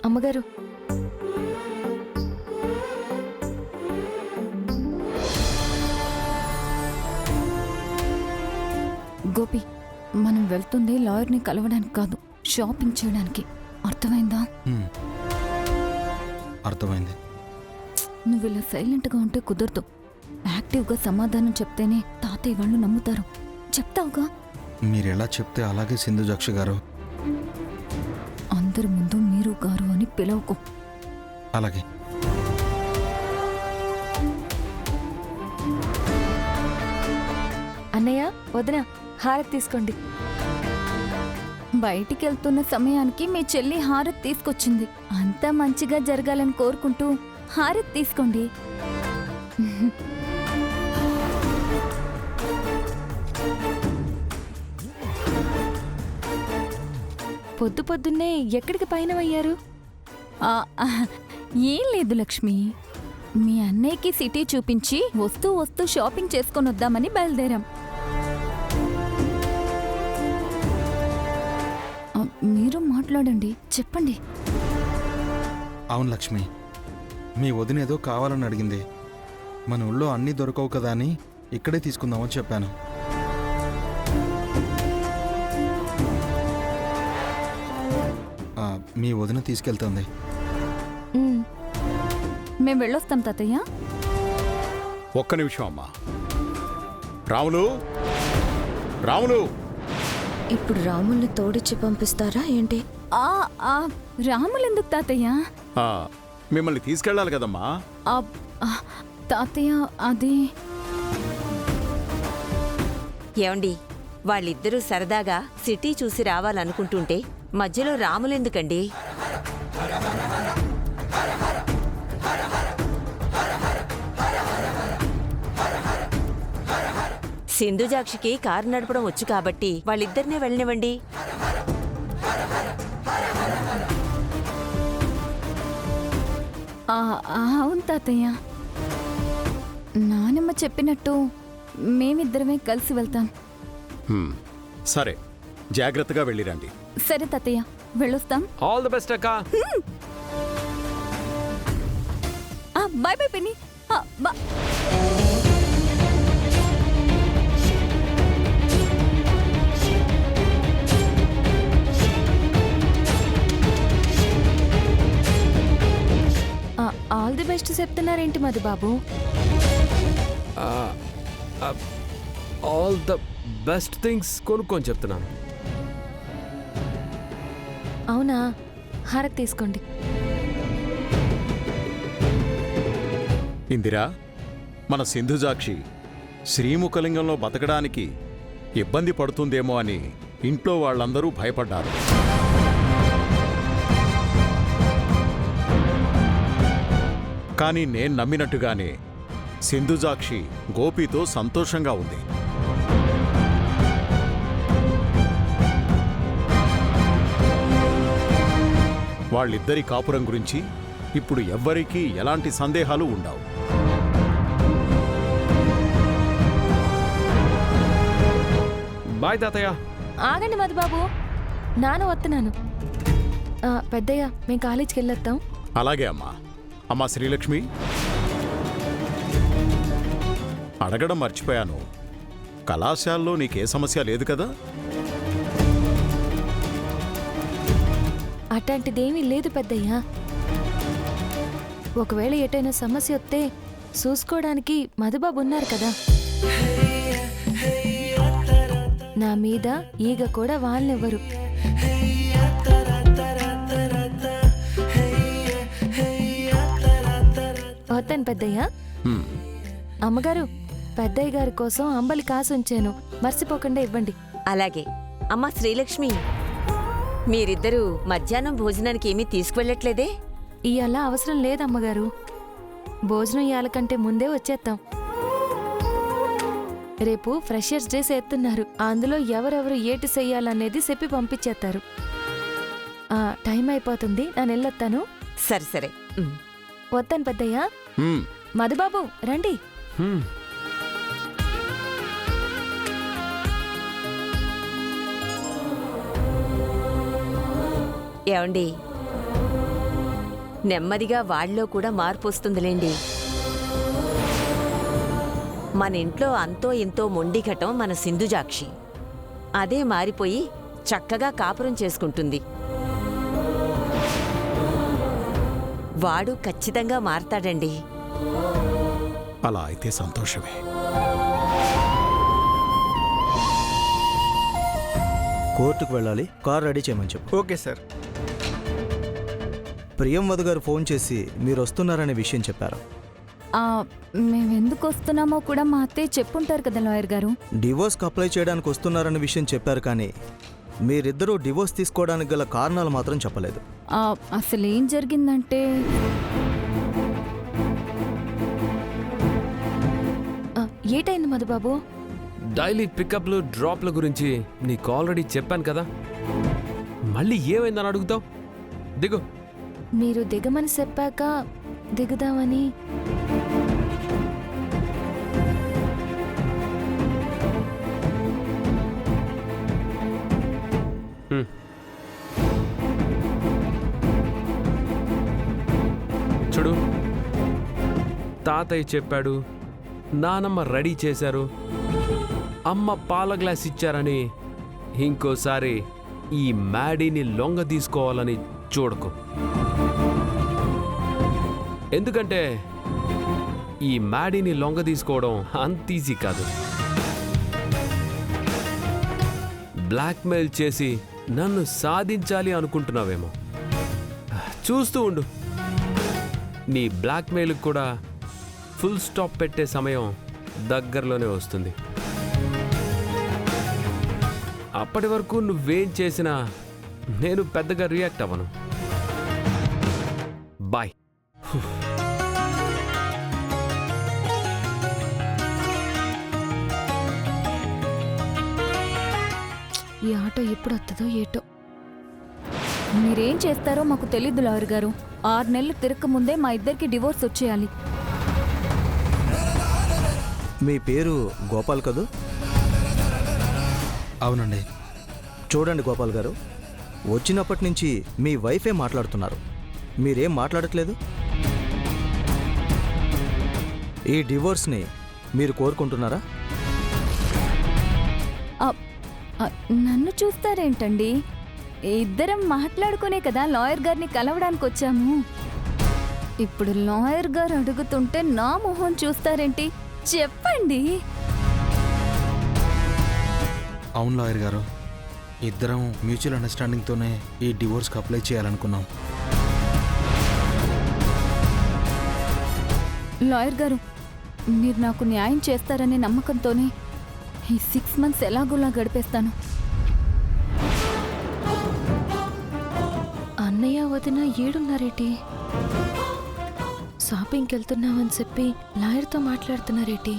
అమ్మగారు, గోపి, మనం వెళ్తుంది లాయర్ని కలవడానికి కాదు, షాపింగ్ చేయడానికి. అర్థమైందా? అర్థమైంది. నువ్వు ఇలా సైలెంట్గా ఉంటే కుదరదు. యాక్టివ్గా సమాధానం చెప్తేనే తాతయ్య వాళ్ళు నమ్ముతారు. చెప్తావుగా? మీరెలా చెప్తే అలాగే సింధుజాక్షి గారు. అందరి ముందు మీరు గారు అని పిలవకు. అలాగే. అన్నయ్య, వదిన, హారతి తీసుకోండి. బయటికి వెళ్తున్న సమయానికి మీ చెల్లి హారతి తీసుకొచ్చింది. అంతా మంచిగా జరగాలని కోరుకుంటూ హారతి తీసుకోండి. పొద్దు పొద్దున్నే ఎక్కడికి పయనమయ్యారు? ఏం లేదు లక్ష్మి, మీ అన్నయ్యకి సిటీ చూపించి వస్తూ వస్తూ షాపింగ్ చేసుకొని వద్దామని బయలుదేరాం. మీరు మాట్లాడండి, చెప్పండి. అవును లక్ష్మి, మీ వదినేదో కావాలని అడిగింది. మన ఊళ్ళో అన్నీ దొరకవు కదా అని ఇక్కడే తీసుకుందామని చెప్పాను. మీ వదిన తీసుకెళ్తుంది. మేం వెళ్ళొస్తాం తాతయ్య. ఒక్క నిమిషం అమ్మా. రాములు, రాములు. ఇప్పుడు రాముల్ని తోడిచ్చి పంపిస్తారా ఏంటి? రాములెందుకు తాతయ్య? మిమ్మల్ని తీసుకెళ్ళాలి కదమ్మా. తాతయ్య, అది ఏమండి, వాళ్ళిద్దరూ సరదాగా సిటీ చూసి రావాలనుకుంటుంటే మధ్యలో రాములెందుకండి? సింధుజాక్షికి కారు నడపడం వచ్చు కాబట్టి వాళ్ళిద్దరినే వెళ్ళనివ్వండి. అవును తాతయ్య, నానమ్మ చెప్పినట్టు మేమిద్దరమే కలిసి వెళ్తాం. సరే, జాగ్రత్తగా వెళ్ళిరండి. సరే తాతయ్య, వెళ్ళొస్తాం. ఆల్ ది బెస్ట్ అక్క. బై బై పిన్ని. ఆల్ ది బెస్ట్ చెప్తున్నారేంటి మధు బాబు? ఆల్ ద బెస్ట్ థింగ్స్ కొనుక్కొని చెప్తున్నాను. అవునా? హారతి తీసుకోండి. ఇందిరా, మన సింధుజాక్షి శ్రీముఖలింగంలో బతకడానికి ఇబ్బంది పడుతుందేమో అని ఇంట్లో వాళ్ళందరూ భయపడ్డారు. కానీ నేను నమ్మినట్టుగానే సింధుజాక్షి గోపితో సంతోషంగా ఉంది. వాళ్ళిద్దరి కాపురం గురించి ఇప్పుడు ఎవ్వరికీ ఎలాంటి సందేహాలు ఉండవు. బాయ్ తాతయ్య. ఆగండి మధుబాబు, నాన్న వస్తున్నాను. పెద్దయ్య, మేము కాలేజీకి వెళ్ళొద్దాం. అలాగే అమ్మా. అమ్మా శ్రీలక్ష్మి, అడగడం మర్చిపోయాను, కళాశాలలో నీకే సమస్య లేదు కదా? అట్లాంటిదేమీ లేదు పెద్దయ్యా. ఒకవేళ ఎటైనా సమస్య వస్తే చూసుకోవడానికి మధుబాబు ఉన్నారు కదా. నా మీద ఈగ కూడా వాళ్ళెవ్వరు. వస్తాను పెద్దయ్యా. అమ్మగారు, పెద్దయ్య గారి కోసం అంబలి కాసు ఉంచాను, మర్చిపోకుండా ఇవ్వండి. అలాగే. అమ్మా శ్రీలక్ష్మి, మీరిద్దరూ మధ్యాహ్నం భోజనానికి ఏమీ తీసుకువెళ్ళట్లేదే? ఇవాళ అవసరం లేదమ్మగారు, భోజనం ఇవాళ కంటే ముందే వచ్చేస్తాం. రేపు ఫ్రెషర్స్ డే చేస్తున్నారు, అందులో ఎవరెవరు ఏటి చెయ్యాలనేది చెప్పి పంపించేస్తారు. టైం అయిపోతుంది, నేను వెళ్ళొస్తాను. సరే సరే, వస్తాను పెద్దయ్యా. మధుబాబు రండి. ఏమండి, నెమ్మదిగా వాళ్ళలో కూడా మార్పు వస్తుందిలేండి. మన ఇంట్లో అంతో ఎంతో మొండిఘటం మన సింధుజాక్షి. అదే మారిపోయి చక్కగా కాపురం చేసుకుంటుంది. వాడు ఖచ్చితంగా మారతాడండి. అలా అయితే సంతోషమే. కోర్టుకు వెళ్ళాలి, కార్ రెడీ చేయమని చెప్పు. Okay sir. ప్రియంవద గారు ఫోన్ చేసి మీరు వస్తున్నారనే విషయం చెప్పారు. మేమెందుకు వస్తున్నామో కూడా మా అత్తయ్య చెప్పుంటారు కదా లాయర్ గారు. డివోర్స్కి అప్లై చేయడానికి వస్తున్నారనే విషయం చెప్పారు, కానీ మీరిద్దరూ డివోర్స్ తీసుకోవడానికి గల కారణాలు మాత్రం చెప్పలేదు. అసలు ఏం జరిగిందంటే ఏటైంది మధుబాబు? డైలీ పికప్లు డ్రాప్ల గురించి నీకు ఆల్రెడీ చెప్పాను కదా. మళ్ళీ ఏమైందని అడుగుతావు? దిగు. మీరు దిగమని చెప్పాక దిగుదామని. చూడు, తాతయ్య చెప్పాడు, నానమ్మ రెడీ చేశారు, అమ్మ పాల గ్లాస్ ఇచ్చారని ఇంకోసారి ఈ మ్యాడీని లొంగ తీసుకోవాలని చూడకు. ఎందుకంటే ఈ మ్యాడీని లొంగ తీసుకోవడం అంత ఈజీ కాదు. బ్లాక్మెయిల్ చేసి నన్ను సాధించాలి అనుకుంటున్నావేమో. చూస్తూ ఉండు, నీ బ్లాక్మెయిల్కి కూడా ఫుల్ స్టాప్ పెట్టే సమయం దగ్గరలోనే వస్తుంది. అప్పటి వరకు నువ్వేం చేసినా నేను పెద్దగా రియాక్ట్ అవ్వను. బాయ్. ఈ ఆటో ఎప్పుడు వస్తుందో ఏటో. మీరేం చేస్తారో మాకు తెలీదు లాయర్ గారు. 6 నెలలు తిరక్క ముందే మా ఇద్దరికి డివోర్స్ వచ్చేయాలి. మీ పేరు గోపాల్ కదూ? అవునండి. చూడండి గోపాల్ గారు, వచ్చినప్పటి నుంచి మీ వైఫే మాట్లాడుతున్నారు, మీరేం మాట్లాడట్లేదు. ఈ డివోర్స్ని మీరు కోరుకుంటున్నారా? నన్ను చూస్తారేంటండి? ఇద్దరం మాట్లాడుకునే కదా లాయర్ గారిని కలవడానికి వచ్చాము. ఇప్పుడు లాయర్ గారు అడుగుతుంటే నా మొహం చూస్తారేంటి? చెప్పండి. అవును లాయర్ గారు, ఇద్దరం మ్యూచువల్ అండర్స్టాండింగ్తోనే ఈ డివోర్స్కి అప్లై చేయాలనుకున్నాం. లాయర్ గారు, మీరు నాకు న్యాయం చేస్తారనే నమ్మకంతోనే ఈ 6 months ఎలాగోలా గడిపేస్తాను. అన్నయ్య వదిన ఏడున్నారేటి? షాపింగ్కి వెళ్తున్నామని చెప్పి లాయర్తో మాట్లాడుతున్నారేటి?